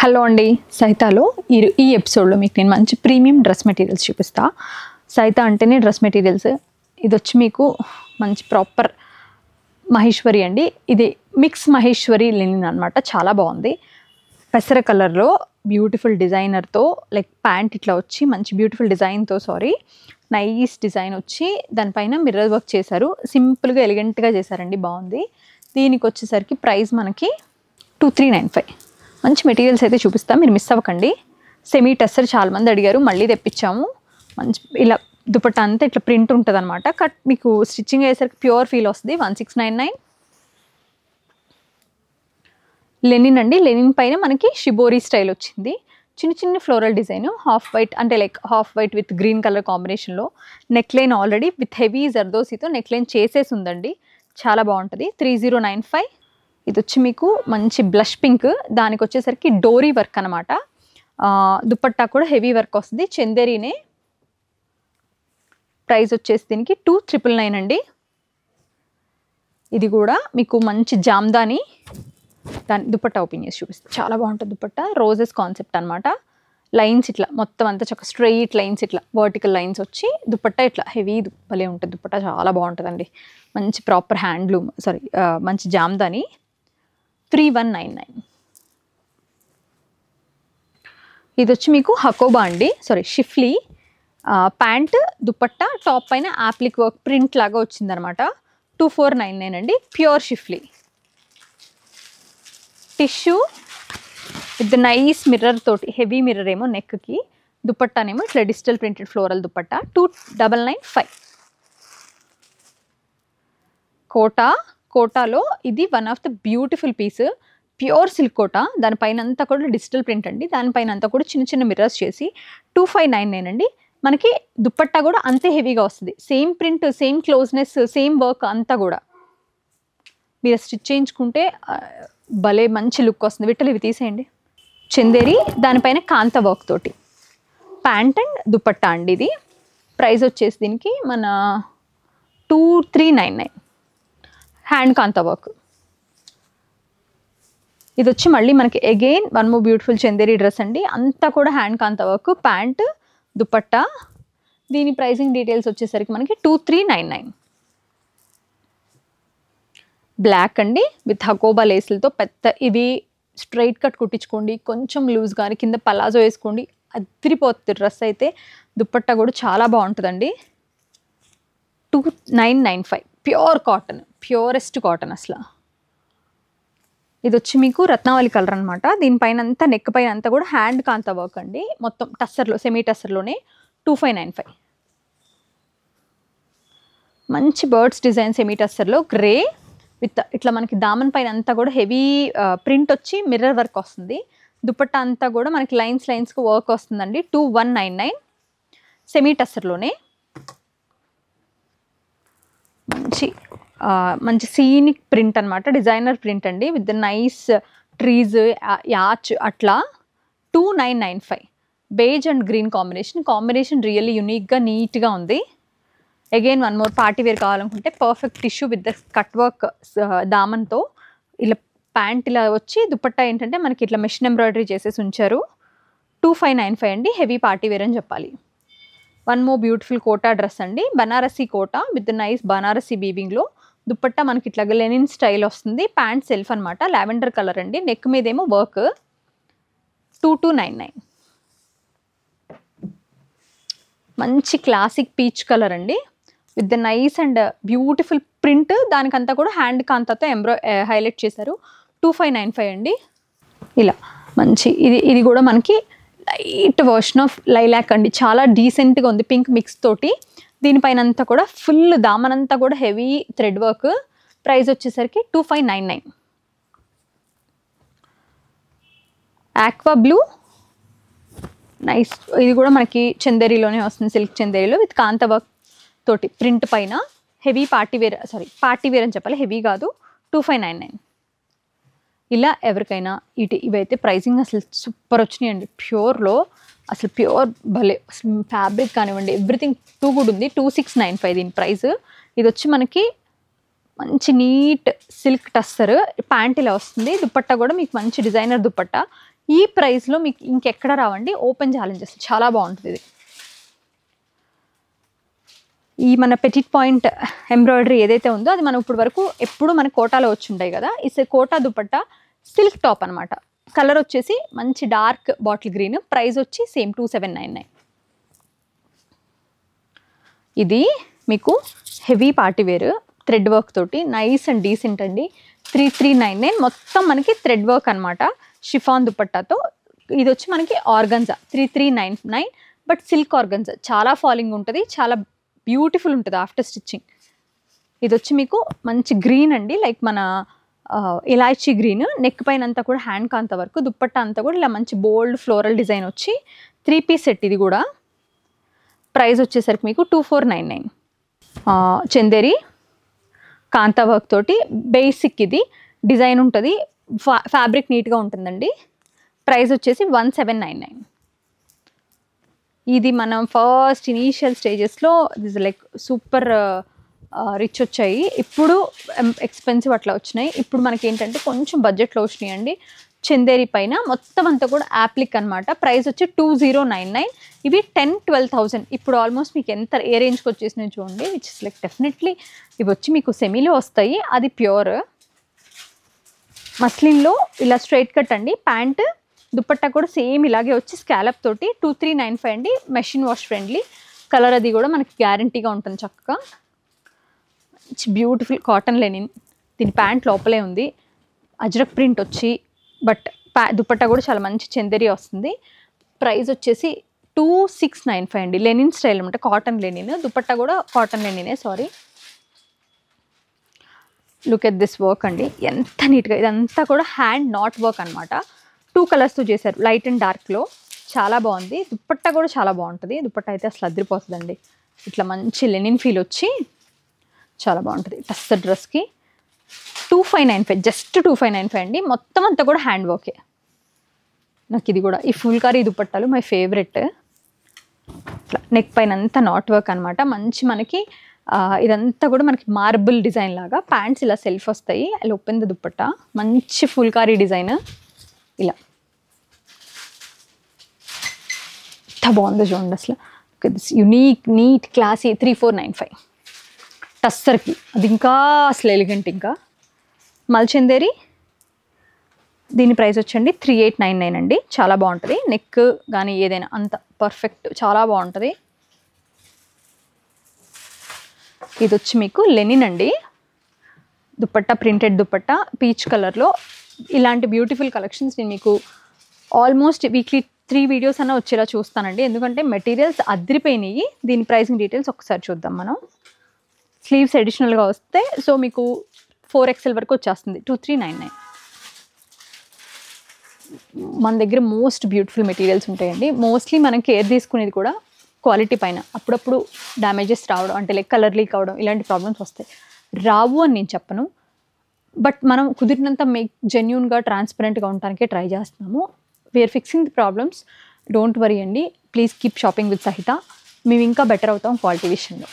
Hello అండి, సైతాలో ఈ ఎపిసోడ్లో మీకు నేను మంచి ప్రీమియం డ్రెస్ మెటీరియల్స్ చూపిస్తా. సైతా అంటేనే డ్రెస్ మెటీరియల్స్. ఇది వచ్చి మీకు మంచి ప్రాపర్ మహేశ్వరి అండి. ఇది మిక్స్ మహేశ్వరి లెనిన్ అనమాట. చాలా బాగుంది. పెసర కలర్లో బ్యూటిఫుల్ డిజైనర్తో, లైక్ ప్యాంట్ ఇట్లా వచ్చి మంచి బ్యూటిఫుల్ డిజైన్తో, నైస్ డిజైన్ వచ్చి దానిపైన మిర్రర్ వర్క్ చేశారు. సింపుల్గా ఎలిగెంట్గా చేశారండి, బాగుంది. దీనికి వచ్చేసరికి ప్రైస్ మనకి 2395. మంచి మెటీరియల్స్ అయితే చూపిస్తాం, మీరు మిస్ అవ్వకండి. సెమీ టెస్సర్ చాలామంది అడిగారు, మళ్ళీ తెప్పించాము. మంచి ఇలా దుపట్టా అంతా ఇట్లా ప్రింట్ ఉంటుంది అనమాట. కట్ మీకు స్టిచ్చింగ్ అయ్యేసరికి ప్యూర్ ఫీల్ వస్తుంది. 1699 లెనిన్ అండి. లెనిన్ పైన మనకి షిబోరీ స్టైల్ వచ్చింది. చిన్న చిన్న ఫ్లోరల్ డిజైన్, హాఫ్ వైట్ అంటే like half white with green colour కాంబినేషన్లో. Neck line already with heavy జర్దోసీతో నెక్ లైన్ చేసేసి ఉందండి. చాలా బాగుంటుంది. 3095. ఇది వచ్చి మీకు మంచి బ్లష్ పింక్, దానికి వచ్చేసరికి డోరీ వర్క్ అనమాట. దుపట్టా కూడా హెవీ వర్క్ వస్తుంది, చందేరీనే. ప్రైస్ వచ్చేసి దీనికి 2399 అండి. ఇది కూడా మీకు మంచి జామ్దాని. దాని దుపట్టా ఓపెన్ చేసి చూపిస్తుంది, చాలా బాగుంటుంది దుపట్టా. రోజెస్ కాన్సెప్ట్ అనమాట. లైన్స్ ఇట్లా మొత్తం అంతా చక్క స్ట్రెయిట్ లైన్స్, ఇట్లా వర్టికల్ లైన్స్ వచ్చి దుపట్టా ఇట్లా హెవీ భలే ఉంటుంది. దుపట్టా చాలా బాగుంటుందండి. మంచి ప్రాపర్ హ్యాండ్లూమ్, మంచి జామ్దాని. 3199. ఇది వచ్చి మీకు హకోబా అండి, షిఫ్లీ. ప్యాంట్ దుపట్టా టాప్ పైన యాప్లిక్ వర్క్ ప్రింట్ లాగా వచ్చిందనమాట. 2499 అండి. Pure schiffli tissue with nice mirror తోటి, హెవీ మిర్రర్ ఏమో నెక్కి, దుపట్టానేమో ఇట్లా డిజిటల్ ప్రింటెడ్ ఫ్లోరల్ దుపట్టా. 2995. కోటాలో ఇది one of the beautiful piece, pure silk Kota. దానిపైన అంతా కూడా డిజిటల్ ప్రింట్ అండి. దానిపైన అంతా కూడా చిన్న చిన్న మిర్రర్స్ చేసి 2599 అండి. మనకి దుపట్టా కూడా అంతే హెవీగా వస్తుంది. Same print, same closeness, same work అంతా కూడా. మీరు స్టిచ్ చేయించుకుంటే భలే మంచి లుక్ వస్తుంది. విట్టలు ఇవి తీసేయండి. చందేరి, దానిపైన కాంత వర్క్ తోటి ప్యాంట్ అండ్ దుపట్టా అండి. ఇది ప్రైస్ వచ్చేసి దీనికి మన 2399. హ్యాండ్ కాంత వర్క్. ఇది వచ్చి మళ్ళీ మనకి again one more beautiful Chanderi dress అండి. అంతా కూడా హ్యాండ్ కాంత వర్క్, ప్యాంట్ దుపట్టా. దీని ప్రైసింగ్ డీటెయిల్స్ వచ్చేసరికి మనకి 2399. బ్లాక్ అండి విత్ హకోబా లేసులతో పెద్ద. ఇది స్ట్రైట్ కట్ కుట్టించుకోండి, కొంచెం లూజ్ కానీ కింద పలాజో వేసుకోండి, అదిరిపోతుంది డ్రెస్ అయితే. దుపట్టా కూడా చాలా బాగుంటుందండి. 2995. ప్యూర్ కాటన్, ప్యూరెస్ట్ కాటన్ అసలు. ఇది వచ్చి మీకు రత్నావళి కలర్ అనమాట. దీనిపైన అంతా నెక్ పైన అంతా కూడా హ్యాండ్ కాంత వర్క్ అండి. మొత్తం టస్సర్లో, సెమీ టస్సర్లోనే. 2595. మంచి బర్డ్స్ డిజైన్ సెమీ టస్సర్లో గ్రే విత్ ఇట్లా మనకి దామన్ పైన అంతా కూడా హెవీ ప్రింట్ వచ్చి మిర్రర్ వర్క్ వస్తుంది. దుపట్టా అంతా కూడా మనకి లైన్స్కి వర్క్ వస్తుందండి. 2199. సెమీ టస్సర్లోనే మంచి సీనిక్ ప్రింట్ అనమాట. డిజైనర్ ప్రింట్ అండి విత్ నైస్ ట్రీస్, యాచ్ అట్లా. 2995. Beige and green combination really యూనిక్గా నీట్గా ఉంది. Again one more party wear కావాలనుకుంటే perfect tissue with the cut work దామన్తో. ఇలా ప్యాంట్ ఇలా వచ్చి దుపట్టా ఏంటంటే మనకి ఇట్లా మెషిన్ ఎంబ్రాయిడరీ చేసేసి ఉంచారు. 2595 అండి. హెవీ పార్టీ వేర్ అని చెప్పాలి. One more beautiful Kota dress అండి. బనారసీ కోటా విత్ నైస్ బనారసీ వీవింగ్లో. దుపట్టా మనకి ఇట్లా లెనిన్ స్టైల్ వస్తుంది. ప్యాంట్ సెల్ఫ్ అనమాట, లావెండర్ కలర్ అండి. నెక్ మీదేమో వర్క్. 2299. మంచి క్లాసిక్ పీచ్ కలర్ అండి with the nice and beautiful print. దానికంతా కూడా హ్యాండ్ కాంతాతో హైలైట్ చేశారు. 2595 అండి. ఇలా మంచి ఇది కూడా మనకి లైట్ వర్షన్ ఆఫ్ లైలాక్ అండి. చాలా డీసెంట్గా ఉంది, పింక్ మిక్స్ తోటి. దీనిపైన అంతా కూడా ఫుల్ దామన్ అంతా కూడా హెవీ థ్రెడ్ వర్క్. ప్రైస్ వచ్చేసరికి 2599. Aqua blue nice. ఇది కూడా మనకి చందేరిలోనే వస్తుంది, సిల్క్ చందేరిలో విత్ కాంత వర్క్ తోటి ప్రింట్ పైన. హెవీ పార్టీ వేర్ అని చెప్పాలి, హెవీ కాదు. 2599. ఇలా ఎవరికైనా ఇవైతే ప్రైసింగ్ అసలు సూపర్ వచ్చినాయండి. ప్యూర్లో అసలు ప్యూర్ భలే, అసలు ఫ్యాబ్రిక్ కానివ్వండి, ఎవ్రీథింగ్ టూ గుడ్ ఉంది. 2695 దీని ప్రైస్. ఇది వచ్చి మనకి మంచి నీట్ సిల్క్ టస్సర్. ప్యాంట్ ఇలా వస్తుంది. దుపట్టా కూడా మీకు మంచి డిజైనర్ దుపట్టా. ఈ ప్రైస్లో మీకు ఇంకెక్కడ రావండి. ఓపెన్ ఛాలెంజెస్ చాలా బాగుంటుంది ఇది. ఈ మన పెటిట్ పాయింట్ ఎంబ్రాయిడరీ ఏదైతే ఉందో అది మనం ఇప్పుడు వరకు ఎప్పుడు మన కోటాలో వచ్చి ఉంటాయి కదా. ఇది కోటా దుపట్టా సిల్క్ టాప్ అనమాట. కలర్ వచ్చేసి మంచి డార్క్ బాటిల్ గ్రీన్. ప్రైస్ వచ్చి సేమ్ 2799. ఇది మీకు heavy party wear thread work తోటి నైస్ అండ్ డీసెంట్ అండి. 3399 మొత్తం మనకి థ్రెడ్ వర్క్ అనమాట. షిఫాన్ దుపట్టాతో. ఇది వచ్చి మనకి ఆర్గన్జా 3399 బట్ సిల్క్ ఆర్గన్జా చాలా ఫాలింగ్ ఉంటుంది, చాలా బ్యూటిఫుల్ ఉంటుంది ఆఫ్టర్ స్టిచ్చింగ్. ఇది వచ్చి మీకు మంచి గ్రీన్ అండి, లైక్ మన ఇలాచీ గ్రీన్. నెక్ పైన అంతా కూడా హ్యాండ్ కాంత వరకు, దుప్పట్టా అంతా కూడా ఇలా మంచి బోల్డ్ ఫ్లోరల్ డిజైన్ వచ్చి 3 పీస్ సెట్. ఇది కూడా ప్రైస్ వచ్చేసరికి మీకు 2499. చందేరి కాంతా వర్క్ తోటి బేసిక్ ఇది డిజైన్ ఉంటుంది. ఫ్యాబ్రిక్ నీట్గా ఉంటుందండి. ప్రైస్ వచ్చేసి 1799. ఇది మనం ఫస్ట్ ఇనీషియల్ స్టేజెస్లో దిస్ లైక్ సూపర్ రిచ్ వచ్చాయి. ఇప్పుడు ఎక్స్పెన్సివ్ అట్లా వచ్చినాయి. ఇప్పుడు మనకి ఏంటంటే కొంచెం బడ్జెట్లో వచ్చినాయి అండి. చందేరి పైన మొత్తం అంతా కూడా యాప్లిక్ అనమాట. ప్రైస్ వచ్చి 2099. ఇవి 10-12,000. ఇప్పుడు ఆల్మోస్ట్ మీకు ఎంత ఏ రేంజ్కి వచ్చేసినాయి చూడండి. విచ్ ఇస్ లైక్ డెఫినెట్లీ ఇవి వచ్చి మీకు సెమీలో వస్తాయి. అది ప్యూర్ మస్లిన్లో ఇలా స్ట్రైట్ కట్ అండి. ప్యాంట్ దుపట్టా కూడా సేమ్ ఇలాగే వచ్చి స్కాలప్ తోటి 2395 అండి. Machine wash friendly. కలర్ అది కూడా మనకి గ్యారంటీగా ఉంటుంది చక్కగా. Beautiful cotton linen. దీని ప్యాంట్ లోపలే ఉంది. అజ్రక్ ప్రింట్ వచ్చి బట్ దుపట్టా కూడా చాలా మంచి చందేరి వస్తుంది. ప్రైస్ వచ్చేసి 2695 అండి. లెనిన్ స్టైల్ అనమాట, కాటన్ లెనిన్. దుపట్టా కూడా కాటన్ లెనినే, sorry. Look at this work అండి, ఎంత నీట్గా. ఇదంతా కూడా హ్యాండ్ నాట్ వర్క్ అనమాట. 2 కలర్స్తో చేశారు, లైట్ అండ్ డార్క్లో. చాలా బాగుంది. దుపట్టా కూడా చాలా బాగుంటుంది. దుపట్టా అయితే అసలు అదిరిపోతుందండి. ఇట్లా మంచి లెనిన్ ఫీల్ వచ్చి చాలా బాగుంటుంది. టస్సర్ డ్రెస్కి 2595, జస్ట్ 2595 అండి. మొత్తం అంతా కూడా హ్యాండ్ వర్కే. నాకు ఇది కూడా ఈ ఫుల్కారీ దుపట్టాలు మై ఫేవరెట్. ఇట్లా నెక్ పైన అంతా నాట్ వర్క్ అనమాట. మంచి మనకి ఇదంతా కూడా మనకి మార్బుల్ డిజైన్ లాగా. ప్యాంట్స్ ఇలా సెల్ఫ్ వస్తాయి. అలా ఓపెన్ ద దుపట్టా. మంచి ఫుల్కారీ డిజైన్ ఇలా. ఎంత బాగుందో చూడండి అసలు. Unique neat classy. 3495 టస్సర్కి. అది ఇంకా అసలు ఎలిగెంట్. ఇంకా మల్చందేరి. దీని ప్రైస్ వచ్చండి 3899 అండి. చాలా బాగుంటుంది. నెక్ కానీ ఏదైనా అంత పర్ఫెక్ట్, చాలా బాగుంటుంది. ఇది వచ్చి మీకు లెనిన్ అండి. దుపట్టా ప్రింటెడ్ దుపట్టా పీచ్ కలర్లో. ఇలాంటి బ్యూటిఫుల్ కలెక్షన్స్ నేను మీకు ఆల్మోస్ట్ వీక్లీ 3 వీడియోస్ అన్న వచ్చేలా చూస్తానండి. ఎందుకంటే మెటీరియల్స్ అదిరిపోయినాయి. దీని ప్రైసింగ్ డీటెయిల్స్ ఒకసారి చూద్దాం మనం. స్లీవ్స్ అడిషనల్గా వస్తే సో మీకు 4XL వరకు వచ్చేస్తుంది. 2399. మన దగ్గర మోస్ట్ బ్యూటిఫుల్ మెటీరియల్స్ ఉంటాయండి. మోస్ట్లీ మనం కేర్ తీసుకునేది కూడా క్వాలిటీ పైన. అప్పుడప్పుడు డ్యామేజెస్ రావడం, అంటే లైక్ కలర్ లీక్ అవ్వడం, ఇలాంటి ప్రాబ్లమ్స్ వస్తాయి. రావు అని నేను చెప్పను, బట్ మనం కుదిరినంత జెన్యూన్గా ట్రాన్స్పరెంట్గా ఉండటానికే ట్రై చేస్తున్నాము. We're fixing the problems. Don't worry అండి. Please keep shopping with Sahita. మేము ఇంకా బెటర్ అవుతాం క్వాలిటీ విషయంలో.